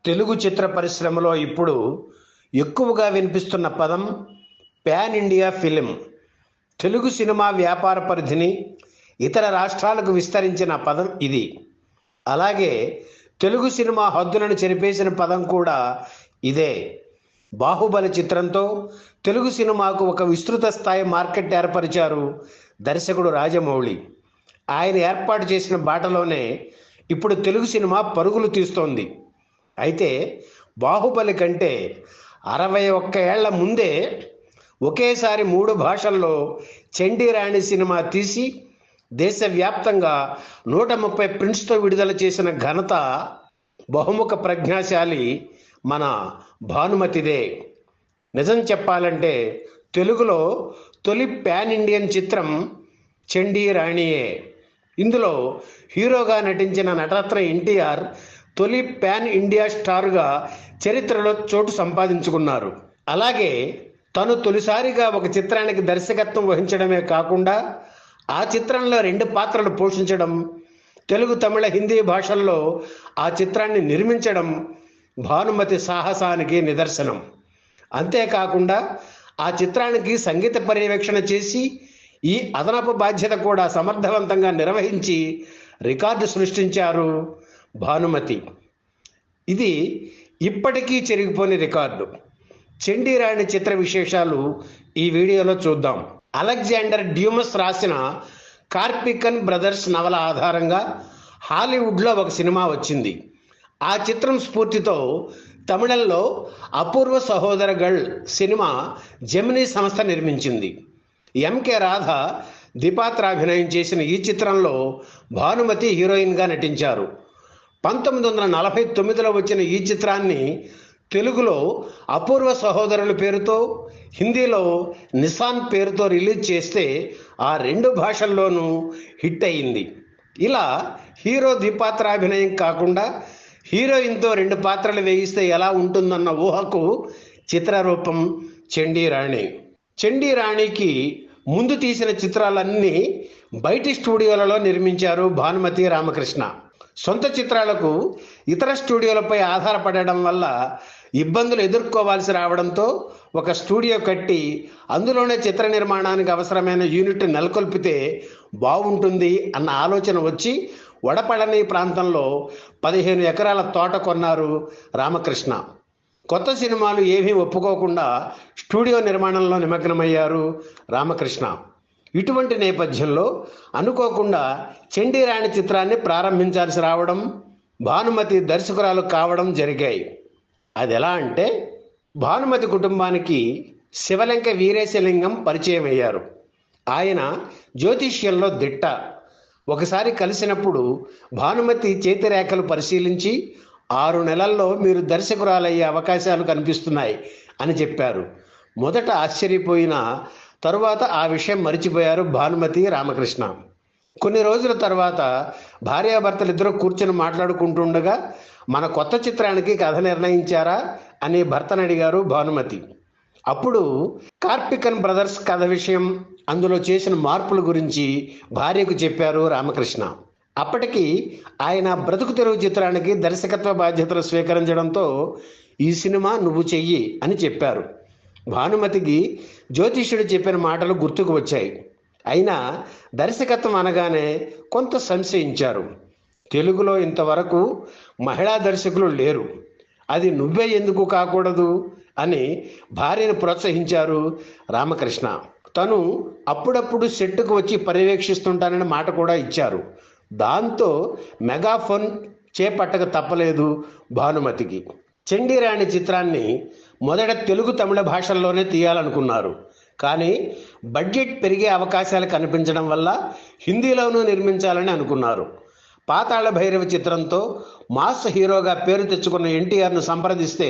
తెలుగు చిత్ర పరిశ్రమలో ఇప్పుడు ఎక్కువగా వినిపిస్తున్న పదం pan India film. Telugu cinema వ్యాపార పరిధిని ఇతర రాష్ట్రాలకు విస్తరించిన పదం ఇది. అలాగే తెలుగు సినిమా హద్దులను చెరిపేసిన పదం కూడా ఇదే. బాహుబలి చిత్రంతో తెలుగు సినిమాకు ఒక విస్తృత స్థాయి మార్కెట్ ఏర్పరిచారు దర్శకుడు రాజమౌళి. ఆయన ఏర్పాటు చేసిన బాటలోనే ఇప్పుడు తెలుగు సినిమా పరుగులు తీస్తోంది. అయితే బాహుబలి కంటే 61 ఏళ్ల ముందే ఒకేసారి 3 భాషల్లో చండీరాణి సినిమా తీసి దేశవ్యాప్తంగా 130 ప్రింట్స్తో విడుదల చేసిన ఘనత బహుముఖ ప్రజ్ఞాశాలి మన భానుమతిదే. నిజం చెప్పాలంటే తెలుగులో తొలి పాన్ ఇండియన్ చిత్రం చండీరాణియే. ఇందులో హీరోగా నటించిన నటరత్న ఎన్టీఆర్ తొలి పాన్ ఇండియా స్టార్గా చరిత్రలో చోటు సంపాదించుకున్నారు. అలాగే తను తొలిసారిగా ఒక చిత్రానికి దర్శకత్వం వహించడమే కాకుండా ఆ చిత్రంలో 2 పాత్రలు పోషించడం, తెలుగు, తమిళ, హిందీ భాషల్లో ఆ చిత్రాన్ని నిర్మించడం భానుమతి సాహసానికి నిదర్శనం. అంతేకాకుండా ఆ చిత్రానికి సంగీత పర్యవేక్షణ చేసి ఈ అదనపు బాధ్యత కూడా సమర్థవంతంగా నిర్వహించి రికార్డు సృష్టించారు భానుమతి. ఇది ఇప్పటికీ చెరిగిపోని రికార్డు. చండీరాణి చిత్ర విశేషాలు ఈ వీడియోలో చూద్దాం. అలెగ్జాండర్ డ్యూమస్ రాసిన కార్పికన్ బ్రదర్స్ నవల ఆధారంగా హాలీవుడ్లో ఒక సినిమా వచ్చింది. ఆ చిత్రం స్ఫూర్తితో తమిళంలో అపూర్వ సహోదర గళ్ సినిమా జెమినీ సంస్థ నిర్మించింది. ఎంకే రాధ ద్విపాత్ర అభినయం చేసిన ఈ చిత్రంలో భానుమతి హీరోయిన్గా నటించారు. 1949లో వచ్చిన ఈ చిత్రాన్ని తెలుగులో అపూర్వ సహోదరుల పేరుతో, హిందీలో నిసాన్ పేరుతో రిలీజ్ చేస్తే ఆ 2 భాషల్లోనూ హిట్ అయింది. ఇలా హీరో ద్విపాత్రాభినయం కాకుండా హీరోయిన్తో 2 పాత్రలు వేయిస్తే ఎలా ఉంటుందన్న ఊహకు చిత్రరూపం చండీరాణి. చండీరాణికి ముందు తీసిన చిత్రాలన్నీ బయటి స్టూడియోలలో నిర్మించారు భానుమతి, రామకృష్ణ. సొంత చిత్రాలకు ఇతర స్టూడియోలపై ఆధారపడడం వల్ల ఇబ్బందులు ఎదుర్కోవాల్సి రావడంతో ఒక స్టూడియో కట్టి అందులోనే చిత్ర నిర్మాణానికి అవసరమైన యూనిట్ నెలకొల్పితే బాగుంటుంది అన్న ఆలోచన వచ్చి వడపళని ప్రాంతంలో 15 ఎకరాల తోట కొన్నారు రామకృష్ణ. కొత్త సినిమాలు ఏమీ ఒప్పుకోకుండా స్టూడియో నిర్మాణంలో నిమగ్నమయ్యారు రామకృష్ణ. ఇటువంటి నేపథ్యంలో అనుకోకుండా చండీరాణి చిత్రాన్ని ప్రారంభించాల్సి రావడం, భానుమతి దర్శకురాలు కావడం జరిగాయి. అది ఎలా అంటే, భానుమతి కుటుంబానికి శివలంక వీరేశలింగం పరిచయం అయ్యారు. ఆయన జ్యోతిష్యంలో దిట్ట. ఒకసారి కలిసినప్పుడు భానుమతి చేతిరేఖలు పరిశీలించి 6 నెలల్లో మీరు దర్శకురాలయ్యే అవకాశాలు కనిపిస్తున్నాయి అని చెప్పారు. మొదట ఆశ్చర్యపోయిన తరువాత ఆ విషయం మరిచిపోయారు భానుమతి, రామకృష్ణ. కొన్ని రోజుల తర్వాత భార్యాభర్తలిద్దరూ కూర్చొని మాట్లాడుకుంటుండగా మన కొత్త చిత్రానికి కథ నిర్ణయించారా అని భర్తను అడిగారు భానుమతి. అప్పుడు కార్పికన్ బ్రదర్స్ కథ విషయం, అందులో చేసిన మార్పుల గురించి భార్యకు చెప్పారు రామకృష్ణ. అప్పటికి ఆయన బ్రతుకు తెరువు చిత్రానికి దర్శకత్వ బాధ్యతలు స్వీకరించడంతో ఈ సినిమా నువ్వు చెయ్యి అని చెప్పారు. భానుమతికి జ్యోతిష్యుడు చెప్పిన మాటలు గుర్తుకు వచ్చాయి. అయినా దర్శకత్వం అనగానే కొంత సంశయించారు. తెలుగులో ఇంతవరకు మహిళా దర్శకులు లేరు, అది నువ్వే ఎందుకు కాకూడదు అని భార్యను ప్రోత్సహించారు రామకృష్ణ. తను అప్పుడప్పుడు సెట్టుకు వచ్చి పర్యవేక్షిస్తుంటానని మాట కూడా ఇచ్చారు. దాంతో మెగాఫోన్ చేపట్టక తప్పలేదు భానుమతికి. చండీరాణి చిత్రాన్ని మొదట తెలుగు, తమిళ భాషల్లోనే తీయాలనుకున్నారు. కానీ బడ్జెట్ పెరిగే అవకాశాలు కనిపించడం వల్ల హిందీలోనూ నిర్మించాలని అనుకున్నారు. పాతాళ భైరవ చిత్రంతో మాస్ హీరోగా పేరు తెచ్చుకున్న ఎన్టీఆర్ను సంప్రదిస్తే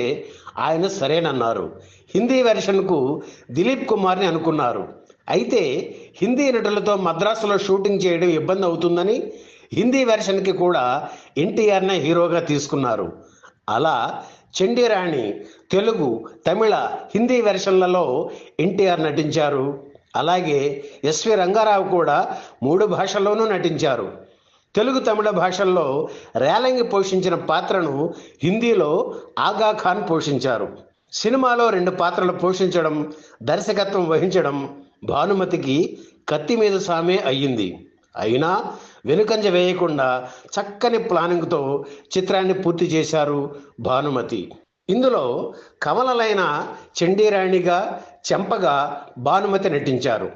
ఆయన సరేనన్నారు. హిందీ వెర్షన్కు దిలీప్ కుమార్ని అనుకున్నారు. అయితే హిందీ నటులతో మద్రాసులో షూటింగ్ చేయడం ఇబ్బంది అవుతుందని హిందీ వెర్షన్కి కూడా ఎన్టీఆర్నే హీరోగా తీసుకున్నారు. అలా చండీరాణి తెలుగు, తమిళ, హిందీ వెర్షన్లలో ఎన్టీఆర్ నటించారు. అలాగే ఎస్వి రంగారావు కూడా 3 భాషల్లోనూ నటించారు. తెలుగు తమిళ భాషల్లో రేలంగి పోషించిన పాత్రను హిందీలో ఆగా ఖాన్ పోషించారు. సినిమాలో 2 పాత్రలు పోషించడం, దర్శకత్వం వహించడం భానుమతికి కత్తి మీద సామే అయ్యింది. అయినా వెనుకంజ వేయకుండా చక్కని ప్లానింగ్తో చిత్రాన్ని పూర్తి చేశారు భానుమతి. ఇందులో కమలలైన చండీరాణిగా, చెంపగా భానుమతి నటించారు.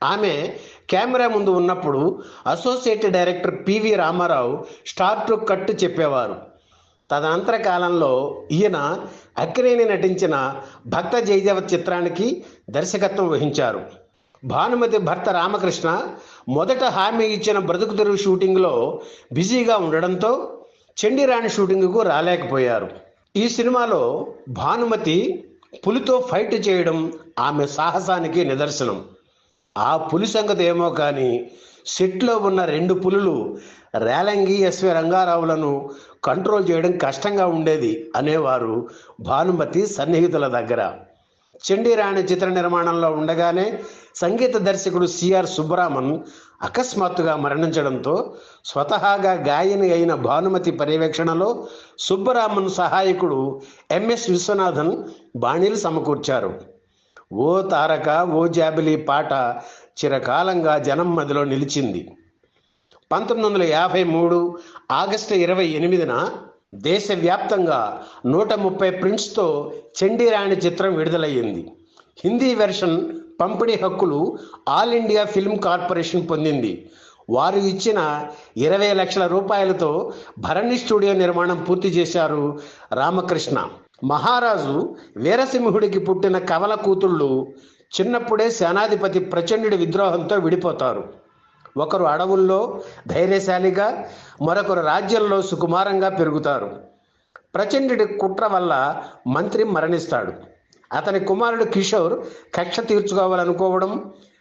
ఆమె కెమెరా ముందు ఉన్నప్పుడు associate director P V Ramarao start to cut చెప్పేవారు. తదనంతర కాలంలో ఈయన అక్కినేని నటించిన భక్త జయదేవ చిత్రానికి దర్శకత్వం వహించారు. భానుమతి భర్త రామకృష్ణ మొదట హామీ ఇచ్చిన బ్రతుకు తెరువు షూటింగ్లో బిజీగా ఉండడంతో చండీరాణి షూటింగ్కు రాలేకపోయారు. ఈ సినిమాలో భానుమతి పులితో ఫైట్ చేయడం ఆమె సాహసానికి నిదర్శనం. ఆ పులి సంగతి ఏమో కానీ సెట్లో ఉన్న 2 పులులు రేలంగి, ఎస్వి రంగారావులను కంట్రోల్ చేయడం కష్టంగా ఉండేది అనేవారు భానుమతి సన్నిహితుల దగ్గర. చండీరాణి చిత్ర నిర్మాణంలో ఉండగానే సంగీత దర్శకుడు సిఆర్ సుబ్బరామన్ అకస్మాత్తుగా మరణించడంతో స్వతహాగా గాయని అయిన భానుమతి పర్యవేక్షణలో సుబ్బరామన్ సహాయకుడు ఎంఎస్ విశ్వనాథన్ బాణీలు సమకూర్చారు. ఓ తారక ఓ జాబిలి పాట చిరకాలంగా జనం మధ్యలో నిలిచింది. 1953 ఆగస్టు 28న దేశవ్యాప్తంగా 130 ప్రింట్స్తో చండీరాణి చిత్రం విడుదలయ్యింది. హిందీ వెర్షన్ పంపిణీ హక్కులు ఆల్ ఇండియా ఫిల్మ్ కార్పొరేషన్ పొందింది. వారు ఇచ్చిన 20 లక్షల రూపాయలతో భరణి స్టూడియో నిర్మాణం పూర్తి చేశారు రామకృష్ణ. మహారాజు వీరసింహుడికి పుట్టిన కవల కూతుళ్ళు చిన్నప్పుడే సేనాధిపతి ప్రచండుడి విద్రోహంతో విడిపోతారు. ఒకరు అడవుల్లో ధైర్యశాలిగా, మరొకరు రాజ్యంలో సుకుమారంగా పెరుగుతారు. ప్రచండుడి కుట్ర వల్ల మంత్రి మరణిస్తాడు. అతని కుమారుడు కిషోర్ కక్ష తీర్చుకోవాలనుకోవడం,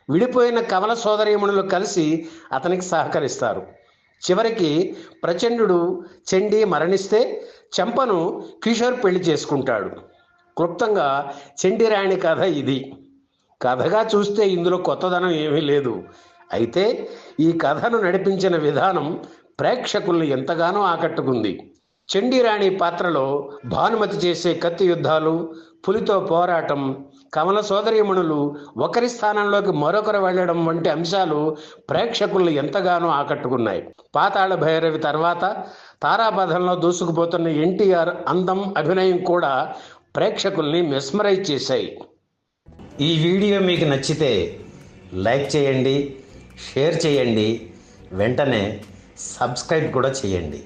విడిపోయిన కవల సోదరీమణులు కలిసి అతనికి సహకరిస్తారు. చివరికి ప్రచండు చండీ మరణిస్తే చెంపను కిషోర్ పెళ్లి చేసుకుంటాడు. క్లుప్తంగా చండీరాణి కథ ఇది. కథగా చూస్తే ఇందులో కొత్తదనం ఏమీ లేదు. అయితే ఈ కథను నడిపించిన విధానం ప్రేక్షకుల్ని ఎంతగానో ఆకట్టుకుంది. చండీరాణి పాత్రలో భానుమతి చేసే కత్తి యుద్ధాలు, పులితో పోరాటం, కమల సోదరీమణులు ఒకరి స్థానంలోకి మరొకరు వెళ్ళడం వంటి అంశాలు ప్రేక్షకులను ఎంతగానో ఆకట్టుకున్నాయి. పాతాళ భైరవి తర్వాత తారాపథంలో దూసుకుపోతున్న ఎన్టీఆర్ అందం, అభినయం కూడా ప్రేక్షకుల్ని మెస్మరైజ్ చేశాయి. ఈ వీడియో మీకు నచ్చితే లైక్ చేయండి, షేర్ చేయండి, వెంటనే సబ్స్క్రైబ్ కూడా చేయండి.